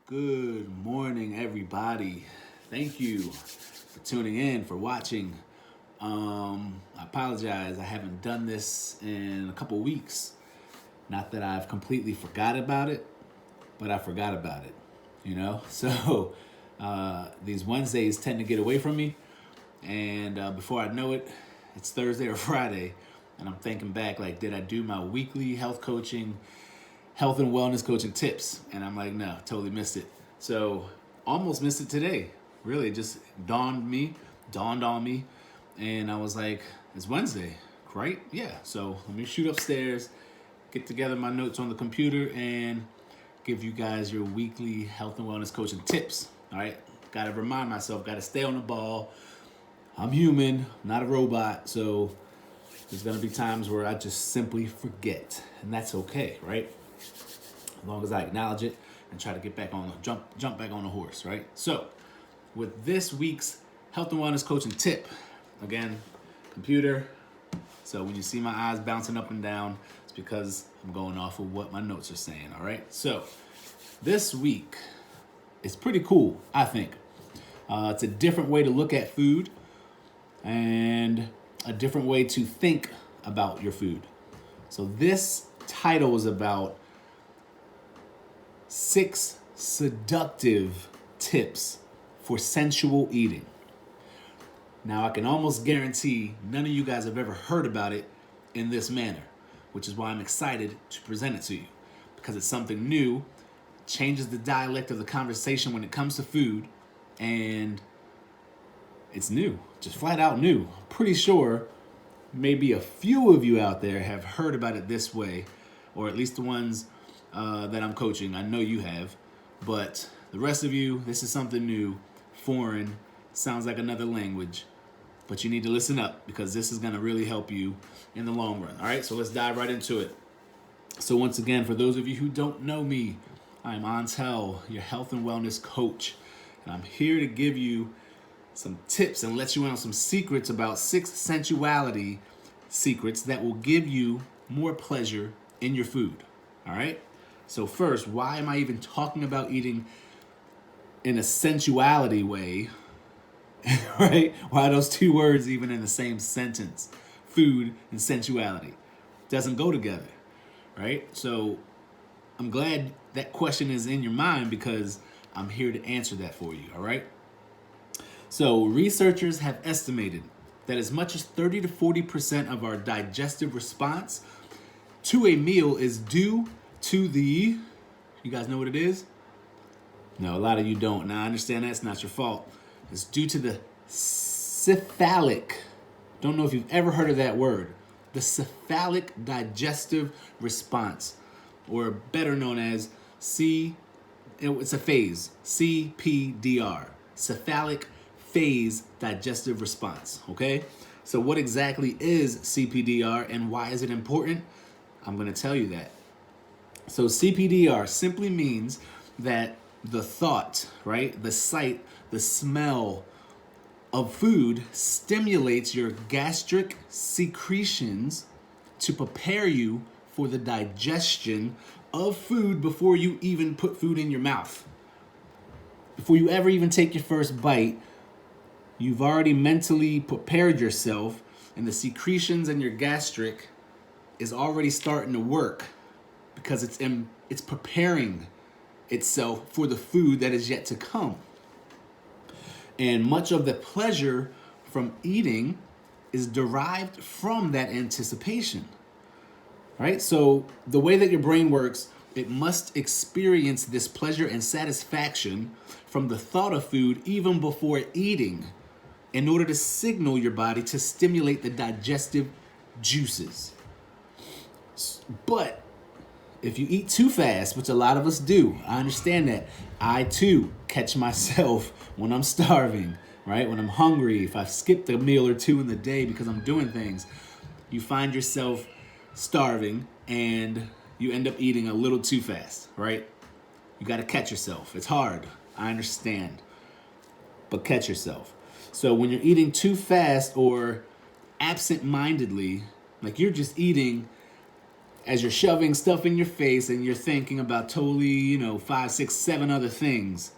Good morning, everybody. Thank you for tuning in, for watching. I apologize, I haven't done this in a couple weeks. Not that I've completely forgot about it, but I forgot about it, you know? So these Wednesdays tend to get away from me, and before I know it, it's Thursday or Friday, and I'm thinking back, like, did I do my weekly health and wellness coaching tips? And I'm like, no, totally missed it. So almost missed it today. Really, just dawned on me, and I was like, it's Wednesday, right? Yeah. So let me shoot upstairs, get together my notes on the computer, and give you guys your weekly health and wellness coaching tips. All right. Got to remind myself, got to stay on the ball. I'm human, not a robot. So there's going to be times where I just simply forget, and that's okay, right? As long as I acknowledge it and try to get back on jump back on the horse, right? So with this week's health and wellness coaching tip, again, computer. So when you see my eyes bouncing up and down, it's because I'm going off of what my notes are saying, all right? So this week is pretty cool, I think. It's a different way to look at food and a different way to think about your food. So this title is about 6 seductive tips for sensual eating. Now, I can almost guarantee none of you guys have ever heard about it in this manner, which is why I'm excited to present it to you, because it's something new, changes the dialect of the conversation when it comes to food, and it's new, just flat out new. Pretty sure maybe a few of you out there have heard about it this way, or at least the ones that I'm coaching. I know you have, but the rest of you, this is something new, foreign, sounds like another language, but you need to listen up because this is going to really help you in the long run. All right, so let's dive right into it. So once again, for those of you who don't know me, I'm Antel, your health and wellness coach, and I'm here to give you some tips and let you in on some secrets about 6 sensuality secrets that will give you more pleasure in your food. All right? So first, why am I even talking about eating in a sensuality way? Right? Why are those two words even in the same sentence? Food and sensuality. Doesn't go together, right? So I'm glad that question is in your mind because I'm here to answer that for you, all right? So researchers have estimated that as much as 30 to 40% of our digestive response to a meal is due to the, you guys know what it is? No, a lot of you don't. Now I understand that's not your fault. It's due to the cephalic. Don't know if you've ever heard of that word. The cephalic digestive response, or better known as it's a phase, CPDR, cephalic phase digestive response, okay? So what exactly is CPDR and why is it important? I'm going to tell you that. So CPDR simply means that the thought, right, the sight, the smell of food stimulates your gastric secretions to prepare you for the digestion of food before you even put food in your mouth. Before you ever even take your first bite, you've already mentally prepared yourself, and the secretions in your gastric is already starting to work because it's preparing itself for the food that is yet to come. And much of the pleasure from eating is derived from that anticipation. Right? So the way that your brain works, it must experience this pleasure and satisfaction from the thought of food even before eating in order to signal your body to stimulate the digestive juices. But if you eat too fast, which a lot of us do, I understand that. I too catch myself when I'm starving, right? When I'm hungry, if I've skipped a meal or two in the day because I'm doing things, you find yourself starving and you end up eating a little too fast, right? You got to catch yourself. It's hard. I understand. But catch yourself. So when you're eating too fast or absent-mindedly, like you're just eating as you're shoving stuff in your face and you're thinking about totally, 5, 6, 7 other things,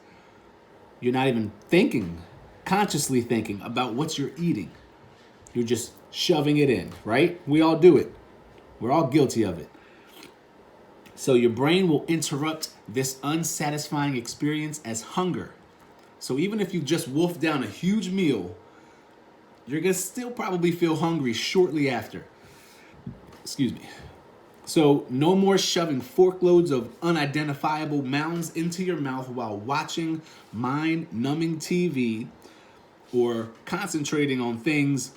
you're not even thinking, consciously thinking about what you're eating. You're just shoving it in, right? We all do it. We're all guilty of it. So your brain will interrupt this unsatisfying experience as hunger. So even if you just wolf down a huge meal, you're going to still probably feel hungry shortly after. Excuse me. So no more shoving forkloads of unidentifiable mounds into your mouth while watching mind-numbing TV or concentrating on things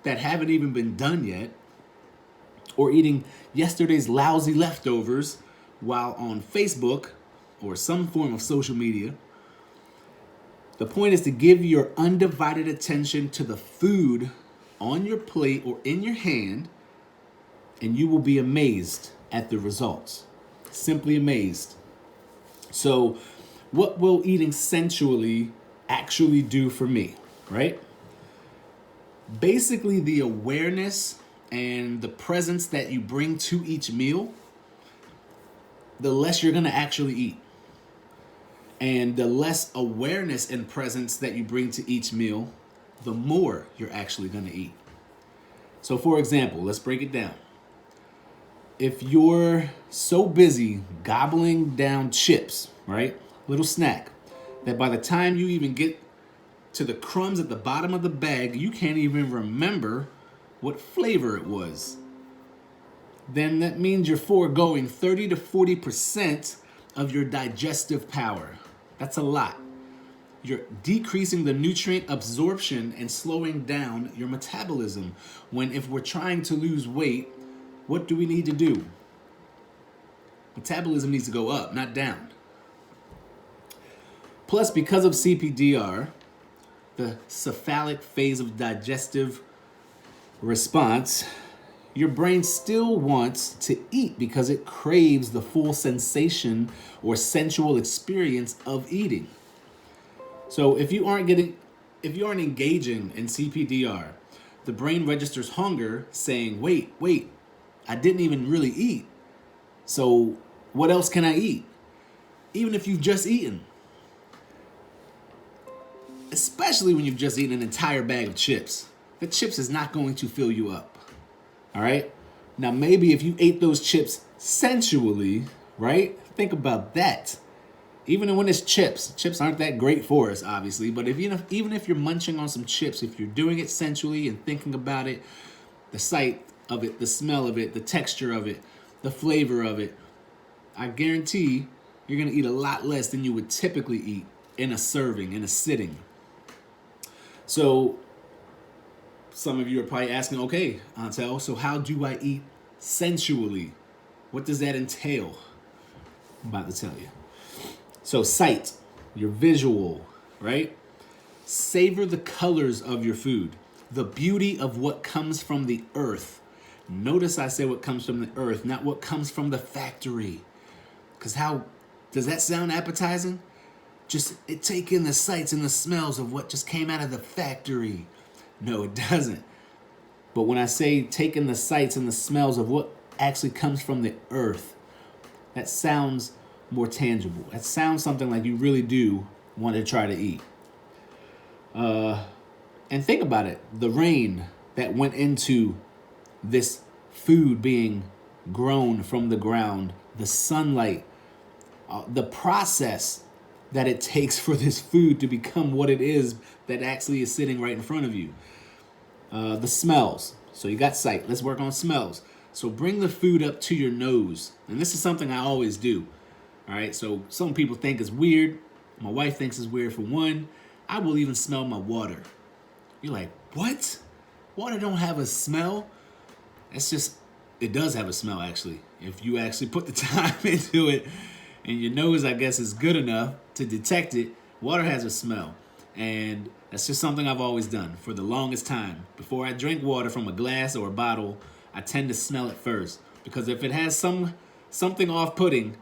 that haven't even been done yet, or eating yesterday's lousy leftovers while on Facebook or some form of social media. The point is to give your undivided attention to the food on your plate or in your hand, and you will be amazed at the results. Simply amazed. So, what will eating sensually actually do for me, right? Basically, the awareness and the presence that you bring to each meal, the less you're going to actually eat. And the less awareness and presence that you bring to each meal, the more you're actually going to eat. So for example, let's break it down. If you're so busy gobbling down chips, right, little snack, that by the time you even get to the crumbs at the bottom of the bag, you can't even remember what flavor it was, then that means you're foregoing 30 to 40% of your digestive power. That's a lot. You're decreasing the nutrient absorption and slowing down your metabolism. When if we're trying to lose weight, what do we need to do? Metabolism needs to go up, not down. Plus, because of CPDR, the cephalic phase of digestive response, your brain still wants to eat because it craves the full sensation or sensual experience of eating. So if you aren't engaging in CPDR, the brain registers hunger saying, wait, I didn't even really eat. So what else can I eat? Even if you've just eaten. Especially when you've just eaten an entire bag of chips. The chips is not going to fill you up. All right? Now, maybe if you ate those chips sensually, right? Think about that. Even when it's chips aren't that great for us, obviously. But even if you're munching on some chips, if you're doing it sensually and thinking about it, the sight of it, the smell of it, the texture of it, the flavor of it, I guarantee you're going to eat a lot less than you would typically eat in a serving, in a sitting. So some of you are probably asking, okay, Antel, so how do I eat sensually? What does that entail? I'm about to tell you. So sight, your visual, right? Savor the colors of your food, the beauty of what comes from the earth. Notice I say what comes from the earth, not what comes from the factory. Because how does that sound appetizing? Just take in the sights and the smells of what just came out of the factory. No, it doesn't. But when I say take in the sights and the smells of what actually comes from the earth, that sounds more tangible. That sounds something like you really do want to try to eat. And think about it. The rain that went into this food being grown from the ground, the sunlight, the process that it takes for this food to become what it is that actually is sitting right in front of you. The smells. So you got sight. Let's work on smells. So bring the food up to your nose. And this is something I always do. All right. So some people think it's weird. My wife thinks it's weird for one. I will even smell my water. You're like, what? Water don't have a smell? It does have a smell actually. If you actually put the time into it and your nose, I guess, is good enough to detect it, water has a smell. And that's just something I've always done for the longest time. Before I drink water from a glass or a bottle, I tend to smell it first. Because if it has something off-putting,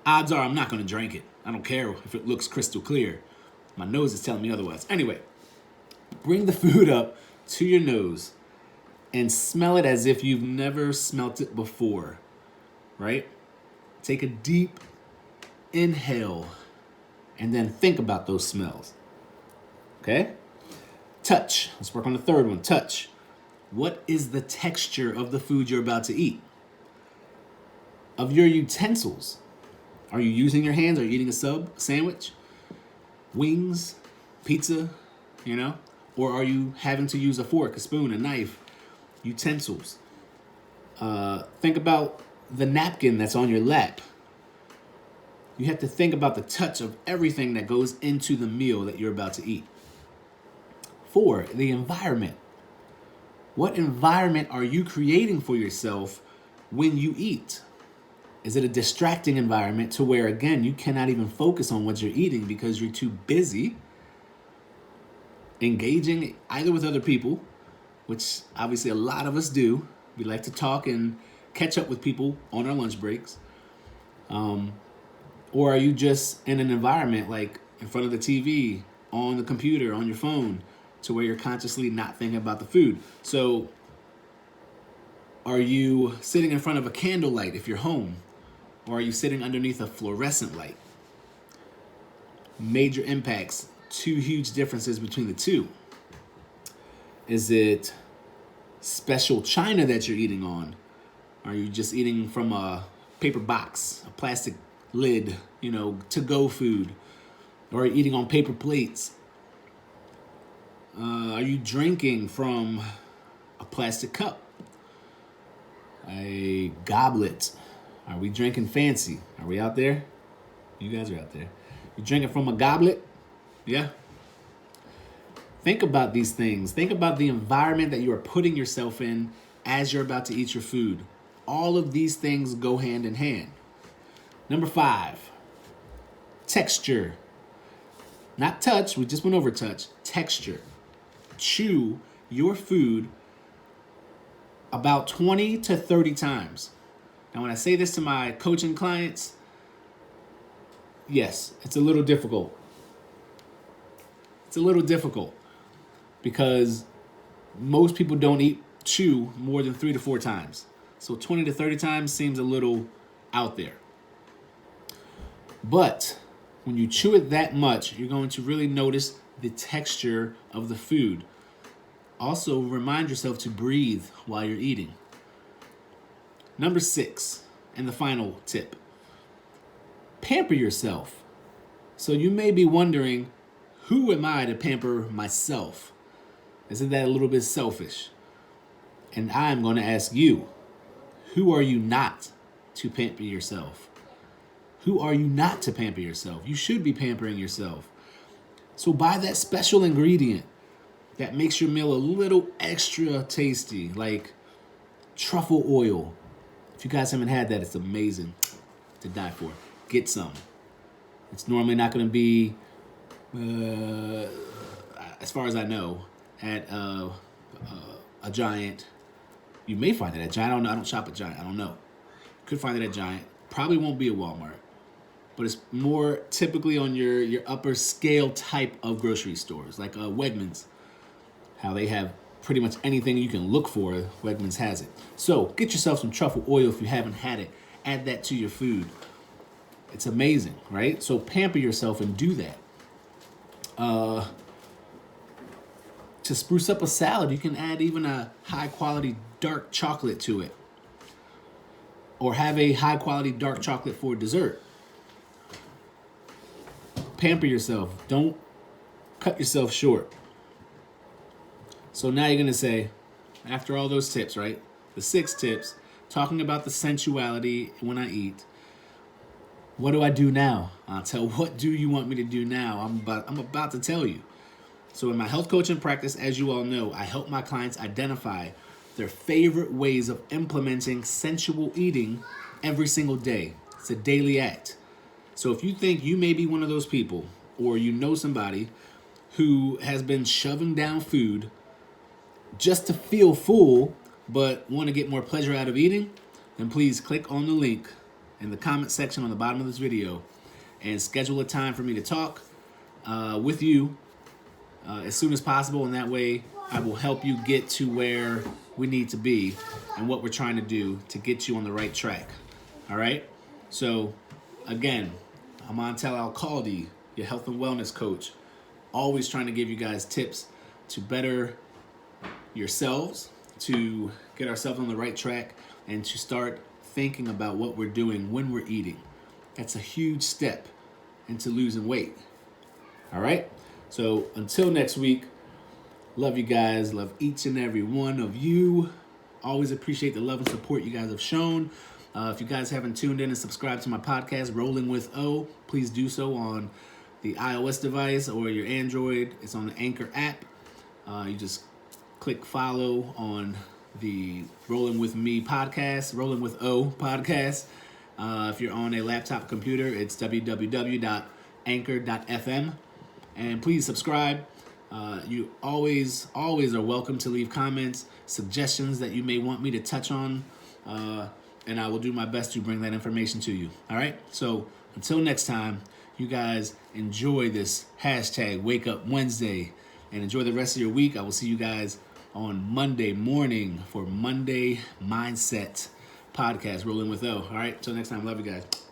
odds are I'm not going to drink it. I don't care if it looks crystal clear. My nose is telling me otherwise. Anyway, bring the food up to your nose. and smell it as if you've never smelt it before, right? Take a deep inhale and then think about those smells. Okay? Touch. Let's work on the third one. Touch. What is the texture of the food you're about to eat? Of your utensils. Are you using your hands? Are you eating a sandwich? Wings? Pizza? Or are you having to use a fork, a spoon, a knife? Utensils. Think about the napkin that's on your lap. You have to think about the touch of everything that goes into the meal that you're about to eat. 4, the environment. What environment are you creating for yourself when you eat? Is it a distracting environment to where, again, you cannot even focus on what you're eating because you're too busy engaging either with other people, which obviously a lot of us do. We like to talk and catch up with people on our lunch breaks. Or are you just in an environment like in front of the TV, on the computer, on your phone, to where you're consciously not thinking about the food? So are you sitting in front of a candlelight if you're home? Or are you sitting underneath a fluorescent light? Major impacts, 2 huge differences between the two. Is it special china that you're eating on? Are you just eating from a paper box, a plastic lid, to-go food? Or are you eating on paper plates? Are you drinking from a plastic cup? A goblet? Are we drinking fancy? Are we out there? You guys are out there. You drinking from a goblet? Yeah. Think about these things. Think about the environment that you are putting yourself in as you're about to eat your food. All of these things go hand in hand. Number 5, texture. Not touch, we just went over touch. Texture. Chew your food about 20 to 30 times. Now, when I say this to my coaching clients, yes, it's a little difficult. It's a little difficult because most people don't chew more than 3 to 4 times. So 20 to 30 times seems a little out there. But when you chew it that much, you're going to really notice the texture of the food. Also, remind yourself to breathe while you're eating. Number 6, and the final tip. Pamper yourself. So you may be wondering, who am I to pamper myself? Isn't that a little bit selfish? And I'm going to ask you, who are you not to pamper yourself? Who are you not to pamper yourself? You should be pampering yourself. So buy that special ingredient that makes your meal a little extra tasty, like truffle oil. If you guys haven't had that, it's amazing to die for. Get some. It's normally not going to be, as far as I know, at a Giant. You may find it at Giant. I don't know. I don't shop at Giant. I don't know. Could find it at Giant. Probably won't be at Walmart. But it's more typically on your upper scale type of grocery stores, like Wegmans. How they have pretty much anything you can look for, Wegmans has it. So get yourself some truffle oil if you haven't had it. Add that to your food. It's amazing, right? So pamper yourself and do that. To spruce up a salad, you can add even a high quality dark chocolate to it. Or have a high quality dark chocolate for dessert. Pamper yourself. Don't cut yourself short. So now you're going to say, after all those tips, right? The 6 tips, talking about the sensuality when I eat. What do I do now? What do you want me to do now? I'm about to tell you. So in my health coaching practice, as you all know, I help my clients identify their favorite ways of implementing sensual eating every single day. It's a daily act. So if you think you may be one of those people, or you know somebody who has been shoving down food just to feel full, but want to get more pleasure out of eating, then please click on the link in the comment section on the bottom of this video and schedule a time for me to talk with you as soon as possible. And that way I will help you get to where we need to be and what we're trying to do to get you on the right track. All right? So, again, I'm Montel Alcalde, your health and wellness coach. Always trying to give you guys tips to better yourselves, to get ourselves on the right track, and to start thinking about what we're doing when we're eating. That's a huge step into losing weight. All right? So until next week, love you guys. Love each and every one of you. Always appreciate the love and support you guys have shown. If you guys haven't tuned in and subscribed to my podcast, Rolling with O, please do so on the iOS device or your Android. It's on the Anchor app. You just click follow on the Rolling with Me podcast, Rolling with O podcast. If you're on a laptop computer, it's www.anchor.fm. And please subscribe. You always are welcome to leave comments, suggestions that you may want me to touch on, and I will do my best to bring that information to you. All right? So until next time, you guys enjoy this hashtag Wake Up Wednesday and enjoy the rest of your week. I will see you guys on Monday morning for Monday Mindset Podcast, Rolling with O. All right? Till next time, love you guys.